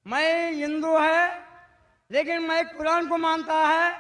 मैं हिंदू है, लेकिन मैं कुरान को मानता है,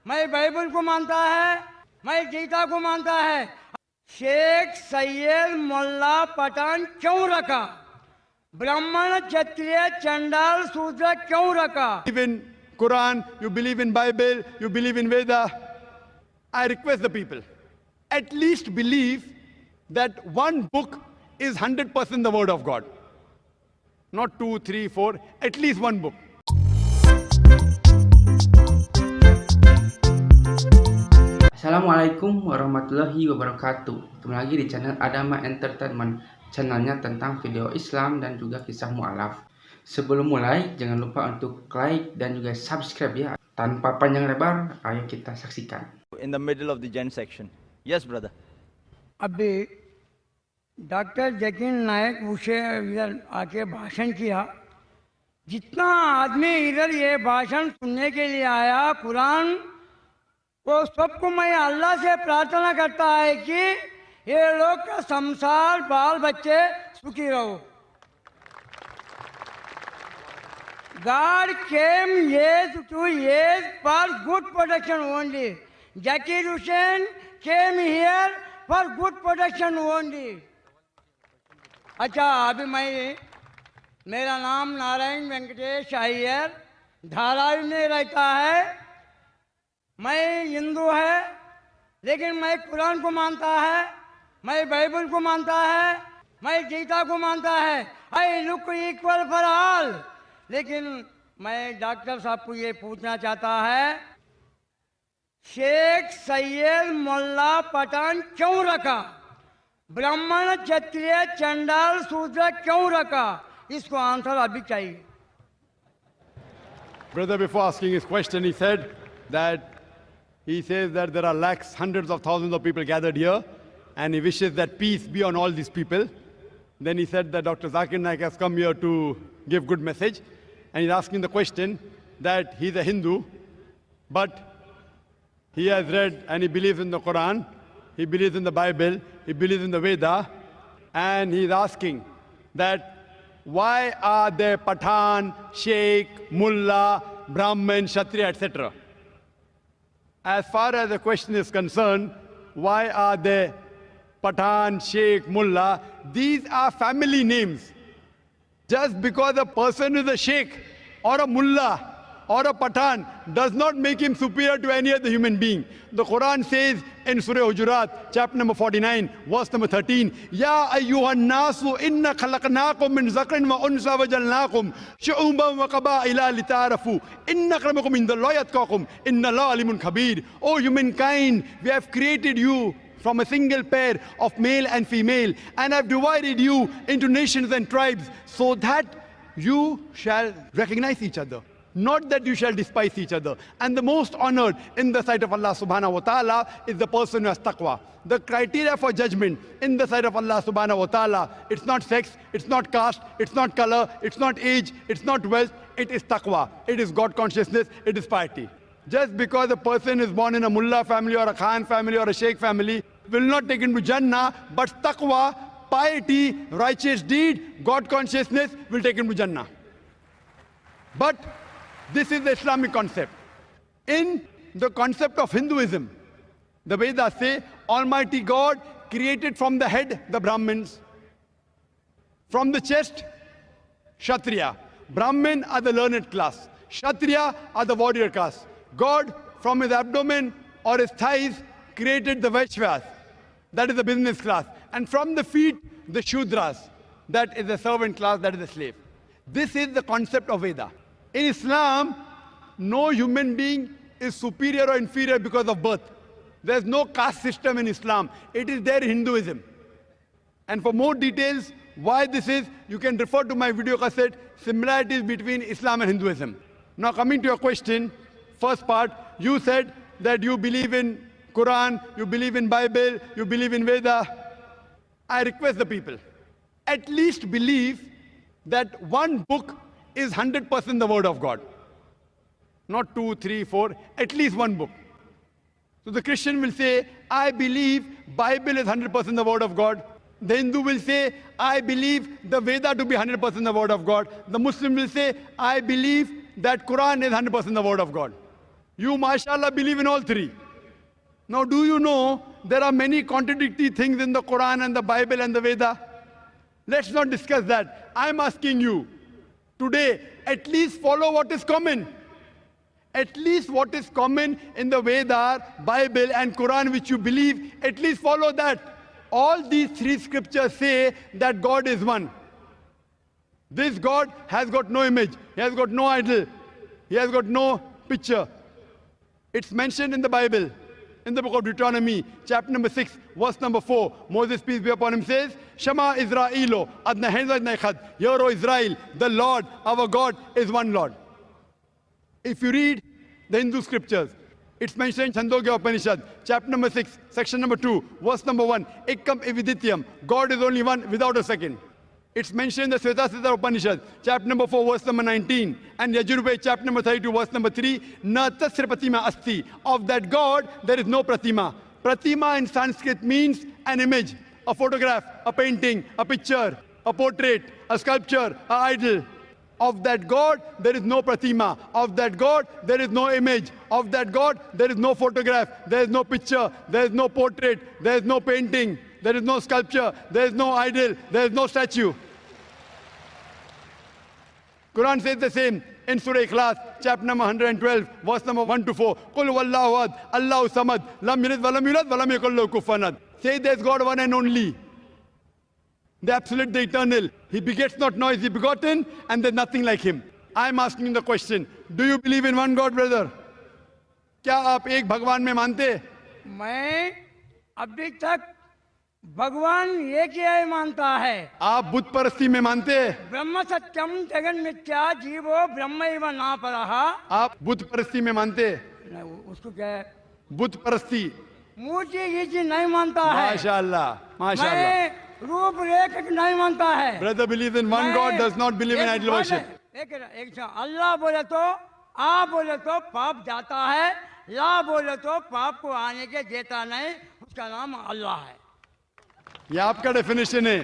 मैं बाइबल को मानता है, मैं गीता को मानता है। शेख सैयद मोल्ला पठान क्यों रखा? ब्राह्मण क्षत्रिय चंडाल शूद्र क्यों रखा? You believe in Quran, you believe in Bible, you believe in Veda. I request the people, at least believe that one book is 100% the word of God. Not 2, 3, 4, at least one book. Assalamualaikum warahmatullahi wabarakatuh. Ketemu lagi di channel Adama Entertainment, channelnya tentang video Islam dan juga kisah mu'alaf. Sebelum mulai, jangan lupa untuk like dan juga subscribe ya. Tanpa panjang lebar, ayo kita saksikan. In the middle of the gen section. Yes, brother. अभी doctor Zakir नायक उसे इधर आके भाषण किया। जितना आदमी इधर ये भाषण सुनने के लिए आया, कुरान को सबको मैं अल्लाह से प्रार्थना करता है कि ये लोग का संसार बाल बच्चे सुखी रहो। God came yes to yes for good protection only. Zakir Hussain came here for good protection only. अच्छा, अभी मेरा नाम नारायण वेंकटेश अय्यर, धारावी में रहता है। मैं हिंदू है, लेकिन मैं कुरान को मानता है, मैं बाइबल को मानता है, मैं गीता को मानता है। I look equal for all. लेकिन मैं डॉक्टर साहब को ये पूछना चाहता है, शेख सैयद मोल्ला पठान क्यों रखा? ब्राह्मण क्षत्रिय चंडाल शूद्र क्यों रखा? इसको आंसर अभी चाहिए। Brother, before asking his question, he says that there are lakhs, hundreds of thousands of people gathered here, and he wishes that peace be on all these people. Then he said that Dr. Zakir Naik has come here to give good message, and he's asking the question that he's a Hindu, but he has read and he believes in the Quran, he believes in the Bible, he believes in the Veda, and he's asking that why are there Pathan, Sheikh, Mullah, Brahmin, Kshatriya, etc.? As far as the question is concerned, why are there Pathan, Sheikh, Mullah? These are family names. Just because a person is a Sheikh or a Mullah or a Pathan does not make him superior to any other human being. The Quran says in Surah Hujurat, chapter number 49, verse number 13, Ya ayyuhan nasu inna khalaqnakum min zakrin wa unsa wa jalnakum shu'uban wa qaba'ila lita'arafu inna akramakum indallahi atqakum inna Allaha alimun khabir. O humankind, we have created you from a single pair of male and female, and have divided you into nations and tribes so that you shall recognize each other, not that you shall despise each other. And the most honored in the sight of Allah subhanahu wa ta'ala is the person who has taqwa. The criteria for judgment in the sight of Allah subhanahu wa ta'ala, it's not sex, it's not caste, it's not color, it's not age, it's not wealth, it is taqwa. It is God consciousness, it is piety. Just because a person is born in a mullah family or a khan family or a sheikh family will not take him to Jannah, but taqwa, piety, righteous deed, God consciousness will take him to Jannah. But this is the Islamic concept. In the concept of Hinduism, the Vedas say Almighty God created from the head the Brahmins, from the chest Kshatriya. Brahmin are the learned class, Kshatriya are the warrior class. God from his abdomen or his thighs created the Vaishyas, that is the business class, and from the feet the Shudras, that is the servant class, that is the slave. This is the concept of Veda. In Islam, no human being is superior or inferior because of birth. There's no caste system in Islam. It is there in Hinduism. And for more details why this is, you can refer to my video cassette, Similarities Between Islam and Hinduism. Now coming to your question, first part, you said that you believe in Quran, you believe in Bible, you believe in Veda. I request the people, at least believe that one book is 100% the word of God. Not 2, 3, 4, at least one book. So the Christian will say, I believe Bible is 100% the word of God. The Hindu will say, I believe the Veda to be 100% the word of God. The Muslim will say, I believe that Quran is 100% the word of God. You, mashallah, believe in all three. Now, do you know there are many contradictory things in the Quran and the Bible and the Veda? Let's not discuss that. I'm asking you today, at least follow what is common. At least what is common in the Veda, Bible and Quran which you believe, at least follow that. All these three scriptures say that God is one. This God has got no image. He has got no idol. He has got no picture. It's mentioned in the Bible, in the book of Deuteronomy, chapter number 6, verse number 4. Moses, peace be upon him, says, Shema Israelo, Adna Henza Nechad, Hear, O Israel, the Lord, our God, is one Lord. If you read the Hindu scriptures, it's mentioned in Chandogya Upanishad, chapter number 6, section number 2, verse number 1, Ekam Evidityam, God is only one without a second. It's mentioned in the Svetasvita Upanishad, chapter number 4, verse number 19, and Yajurveda, chapter number 32, verse number 3, Na tasya pratima asti. Of that God, there is no pratima. Pratima in Sanskrit means an image, a photograph, a painting, a picture, a portrait, a sculpture, an idol. Of that God, there is no pratima. Of that God, there is no image. Of that God, there is no photograph. There is no picture. There is no portrait. There is no painting. There is no sculpture. There is no idol. There is no statue. Quran says the same in Surah Ikhlas, chapter number 112, verse number 1 to 4. Qul wallahu ahad, Allahu samad, lam yalid walam yulad walam yakul lahu kufuwan ahad. Say there's God one and only. The absolute, the eternal. He begets not, nor is he begotten, and there's nothing like him. I'm asking the question, do you believe in one God, brother? क्या आप एक भगवान में मानते हैं? मैं अभी तक भगवान एक ही मानता है। आप बुद्ध परस्ती में मानते हैं? ब्रह्म सत्यम जगन मिथ्या जीवो ब्रह्मैव न परः। आप बुद्ध परस्ती में मानते हैं? उसको क्या है? बुद्ध परस्ती। मूर्ति ये चीज नहीं मानता है। माशाअल्लाह, माशाअल्लाह। मैं रूप रेख नहीं मानता है। Brother believes in one God, does not believe in idol worship. एक अल्लाह बोले तो आ बोले तो पाप जाता है, ला बोले तो पाप को आने के देता नहीं, उसका नाम अल्लाह है। ये आपका डेफिनेशन है,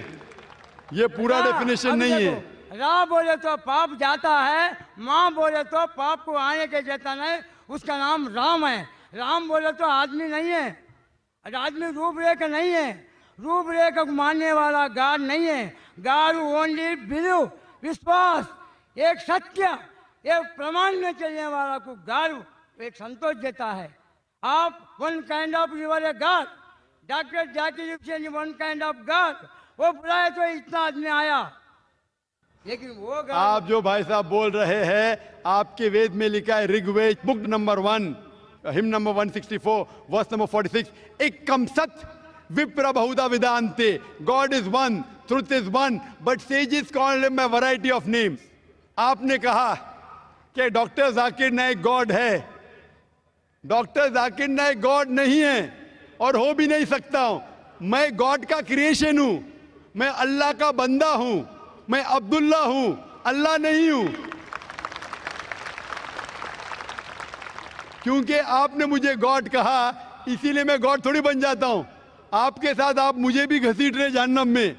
ये पूरा डेफिनेशन नहीं है। रा बोले तो पाप जाता है, माँ बोले तो पाप को आने के देता नहीं, उसका नाम राम है। राम बोले तो आदमी नहीं है, आदमी रूपरेखा नहीं है, रूपरेखा को मानने वाला गॉड नहीं है। गॉड ओनली बिलीव, विश्वास, एक सत्य, एक प्रमाण में चलने वाला को गॉड एक संतोष देता है। आप one kind of you're a god, doctor Zakir Hussain one kind of god, वो बुलाए तो इतना आदमी आया, लेकिन वो आप जो भाई साहब बोल रहे हैं, आपके वेद में लिखा है, Rigveda book number 1, hymn number 164, verse number 46, एकम सत विप्र बहुधा विदांते, God is one, truth is one, but sages call him by variety of names. आपने कहा कि डॉक्टर जाकिर नाइक गॉड है। डॉक्टर जाकिर नाइक गॉड नहीं है और हो भी नहीं सकता हूं। मैं गॉड का क्रिएशन हूं, मैं अल्लाह का बंदा हूं, मैं अब्दुल्ला हूं, अल्लाह नहीं हूं। क्योंकि आपने मुझे गॉड कहा, इसीलिए मैं गॉड थोड़ी बन जाता हूं। आपके साथ आप मुझे भी घसीट रहे जहन्नम में।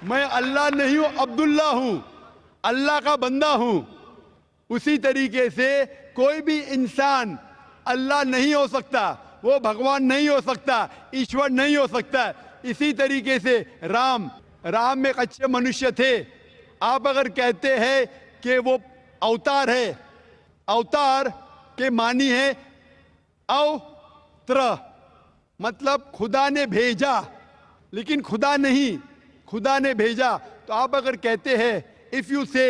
मैं अल्लाह नहीं हूं, अब्दुल्ला हूं, अल्लाह का बंदा हूं। उसी तरीके से कोई भी इंसान अल्लाह नहीं हो सकता, वो भगवान नहीं हो सकता, ईश्वर नहीं हो सकता। इसी तरीके से राम एक अच्छे मनुष्य थे। आप अगर कहते हैं कि वो अवतार है, अवतार के मानी है अवत्र, मतलब खुदा ने भेजा, लेकिन खुदा नहीं, खुदा ने भेजा। तो आप अगर कहते हैं, if you say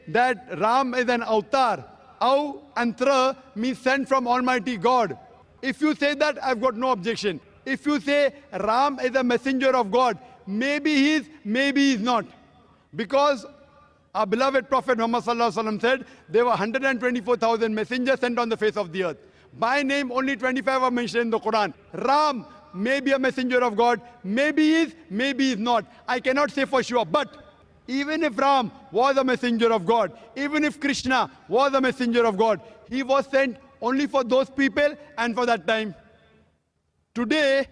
that Ram is an avatar, अंत्र means sent from almighty God, if you say that, I've got no objection. If you say Ram is a messenger of God, maybe he is, maybe he is not, because our beloved Prophet Muhammad sallallahu alaihi wasallam said there were 124,000 messengers sent on the face of the earth. By name only 25 are mentioned in the Quran. Ram may be a messenger of God, maybe he is, maybe he is not, I cannot say for sure. But even if Ram was a messenger of God, even if Krishna was a messenger of God, he was sent only for those people and for that time. Today,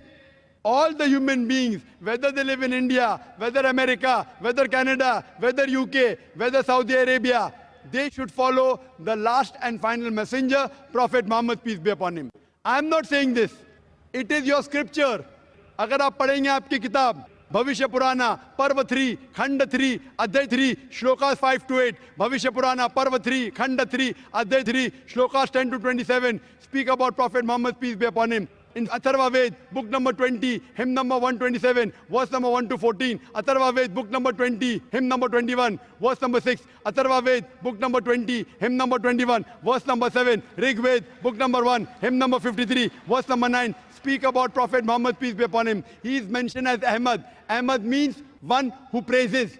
all the human beings, whether they live in India, whether America, whether Canada, whether UK, whether Saudi Arabia, they should follow the last and final messenger, Prophet Muhammad, peace be upon him. I am not saying this. It is your scripture. अगर आप पढ़ेंगे आपकी किताब भविष्य पुराना पर्व 3 खंड 3 अध्याय 3 श्लोकास 5 to 8 भविष्य पुराना पर्व 3 खंड 3 अध्याय 3 shlokas 10 to 27 speak about Prophet Muhammad, peace be upon him. In Atharva Ved, book number 20, hymn number 127, verse number 1 to 14. Atharva Ved, book number 20, hymn number 21, verse number 6. Atharva Ved, book number 20, hymn number 21, verse number 7. Rig Ved, book number 1, hymn number 53, verse number 9. Speak about Prophet Muhammad, peace be upon him. He is mentioned as Ahmad. Ahmad means one who praises.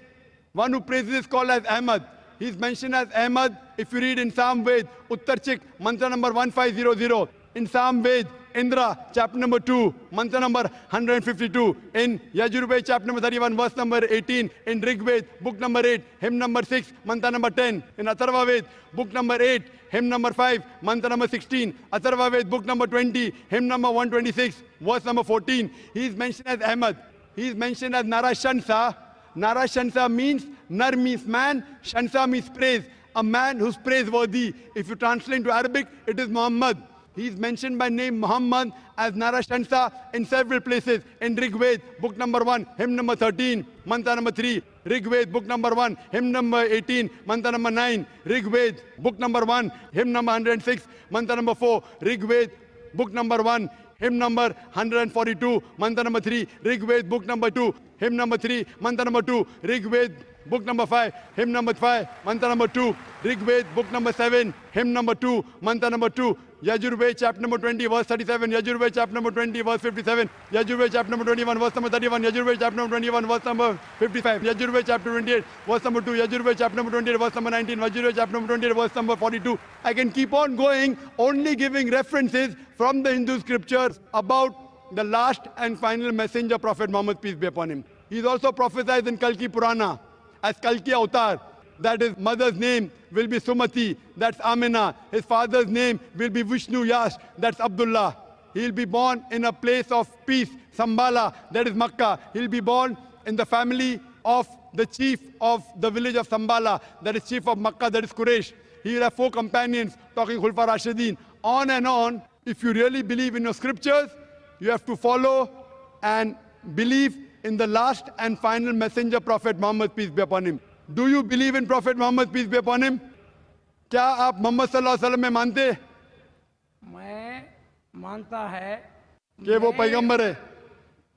One who praises is called as Ahmad. He is mentioned as Ahmad. If you read in Psalm Ved, Uttarchik, mantra number 1500. In Psalm Ved, Indra, chapter number 2, mantra number 152. In Yajurved, chapter number 31, verse number 18. In Rigved, book number 8, hymn number 6, mantra number 10. In Atharva Ved, book number 8, hymn number 5, mantra number 16. Atharva Ved, book number 20, hymn number 126, verse number 14. He is mentioned as Ahmad. He is mentioned as Narashansa. Narashansa means, Nar means man, Shansa means praise. A man who's praiseworthy. If you translate into Arabic, it is Muhammad. He is mentioned by name Muhammad as Narashansa in several places. In Rigved, book number 1, hymn number 13, mantra number 3. Rigved, book number 1, hymn number 18, mantra number 9. Rigved, book number 1, hymn number 106, mantra number 4. Rigved, book number 1, hymn number 142, mantra number 3. Rigved, book number 2, hymn number 3, mantra number 2. Rigved, book number 5, hymn number 5, mantra number 2. Rigved, book number 7, hymn number 2, mantra number 2. Yajurved, chapter number 20, verse 37. Yajurved, chapter number 20, verse 57. Yajurved, chapter number 21, verse number 31. Yajurved, chapter number 21, verse number 55. Yajurved, chapter 28, verse number 2. Yajurved, chapter number 28, verse number 19. Yajurved, chapter number 28, verse number 42. I can keep on going, only giving references from the Hindu scriptures about the last and final messenger, Prophet Muhammad, peace be upon him. He is also prophesied in Kalki Purana as Kalki Avatar, that his mother's name will be Sumati, that's Amina. His father's name will be Vishnu Yash, that's Abdullah. He'll be born in a place of peace, Sambala, that is Makkah. He'll be born in the family of the chief of the village of Sambala, that is chief of Makkah, that is Quraysh. He will have 4 companions, talking Khulfa Rashidin. On and on. If you really believe in your scriptures, you have to follow and believe in the last and final messenger, Prophet Muhammad, peace be upon him. Do you believe in Prophet Muhammad, peace be upon him? क्या आप मोहम्मद सल्लल्लाहु अलैहि वसल्लम में मानते हैं मैं मानता है कि वो पैगंबर है?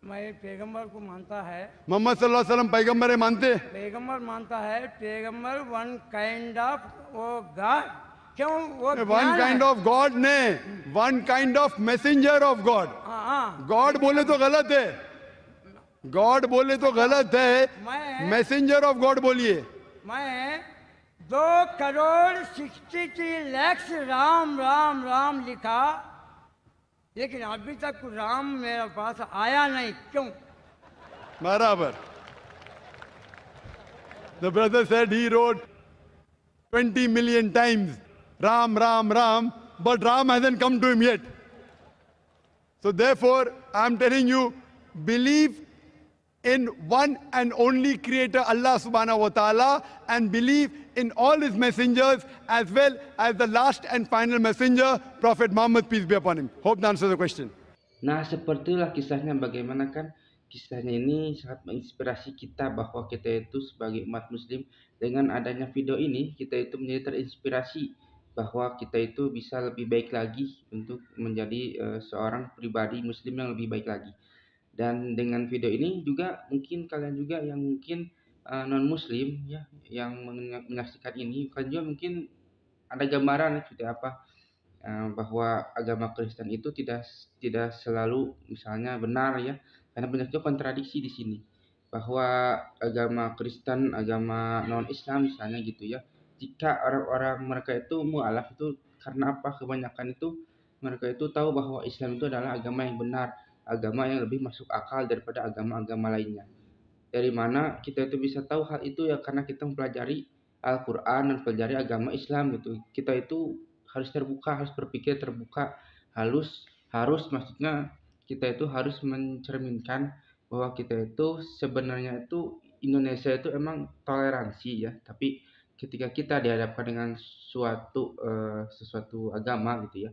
मैं पैगंबर को मानता है मोहम्मद सल्लल्लाहु अलैहि वसल्लम पैगंबर है, मानते हैं? पैगंबर मानता है पैगंबर वन काइंड ऑफ वो गॉड क्यों वो वन ज्ञान है। काइंड ऑफ गॉड ने, one kind of messenger of God. हाँ गॉड बोले तो गलत है, गॉड बोले तो गलत है, मैं मैसेंजर ऑफ गॉड बोलिए. मैं 2,63,00,000 राम राम राम लिखा, लेकिन अभी तक राम मेरे पास आया नहीं, क्यों? बराबर. The brother said he wrote 20 million times Ram, Ram, Ram, but Ram hasn't come to him yet. So therefore, I'm telling you, believe in one and only creator, Allah subhanahu wa ta'ala, and believe in all his messengers as well as the last and final messenger, Prophet Muhammad, peace be upon him. Hope that answers the question. Nah, sepertilah kisahnya. Bagaimana kan kisahnya ini sangat menginspirasi kita bahwa kita itu sebagai umat muslim, dengan adanya video ini kita itu menjadi terinspirasi bahwa kita itu bisa lebih baik lagi untuk menjadi seorang pribadi muslim yang lebih baik lagi. Dan dengan video ini juga mungkin kalian juga yang mungkin non muslim ya, yang menyaksikan ini, kalian juga mungkin ada gambaran seperti apa bahwa agama Kristen itu tidak selalu misalnya benar ya, karena banyak juga kontradiksi di sini, bahwa agama Kristen, agama non Islam misalnya gitu ya, jika orang-orang mereka itu mualaf itu karena apa, kebanyakan itu mereka itu tahu bahwa Islam itu adalah agama yang benar, agama yang lebih masuk akal daripada agama-agama lainnya. Dari mana kita itu bisa tahu hal itu ya, karena kita mempelajari Al-Quran dan mempelajari agama Islam gitu. Kita itu harus terbuka, harus berpikir terbuka, harus maksudnya kita itu harus mencerminkan bahwa kita itu sebenarnya itu Indonesia itu emang toleransi ya, tapi ketika kita dihadapkan dengan sesuatu agama gitu ya,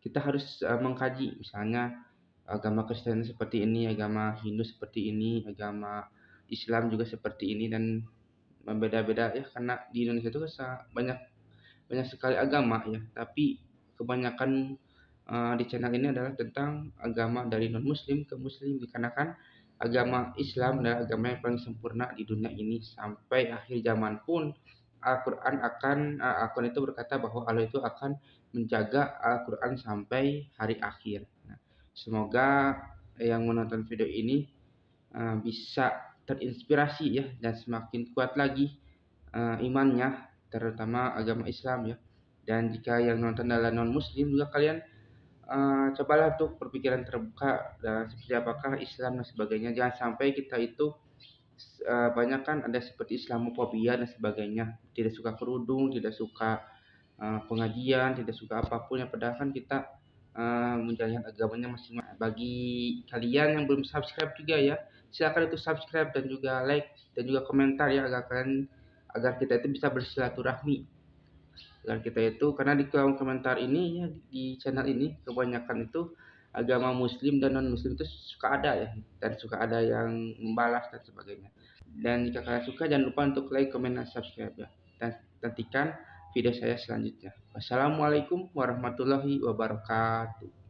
kita harus mengkaji misalnya agama Kristen seperti ini, agama Hindu seperti ini, agama Islam juga seperti ini dan berbeda-beda ya karena di Indonesia itu banyak banyak sekali agama ya, tapi kebanyakan di channel ini adalah tentang agama dari non-muslim ke muslim dikarenakan agama Islam adalah agama yang paling sempurna di dunia ini sampai akhir zaman pun Al-Quran itu berkata bahwa Allah itu akan menjaga Al-Quran sampai hari akhir. Nah, semoga yang menonton video ini bisa terinspirasi ya dan semakin kuat lagi imannya terutama agama Islam ya. Dan jika yang nonton adalah non muslim juga kalian cobalah untuk berpikiran terbuka dan seperti apakah Islam dan sebagainya. Jangan sampai kita itu banyak kan ada seperti Islamofobia dan sebagainya, tidak suka kerudung, tidak suka pengajian, tidak suka apapun yang padahal kan kita menjalankan agamanya masing-masing. Bagi kalian yang belum subscribe juga ya, silakan itu subscribe dan juga like dan juga komentar ya agar kita itu bisa bersilaturahmi. Agar kita itu karena di kolom komentar ini ya di channel ini kebanyakan itu agama muslim dan non muslim itu suka ada ya dan suka ada yang membalas dan sebagainya. Dan jika kalian suka jangan lupa untuk like, komen, dan subscribe ya. Dan nantikan video saya selanjutnya. Wassalamualaikum warahmatullahi wabarakatuh.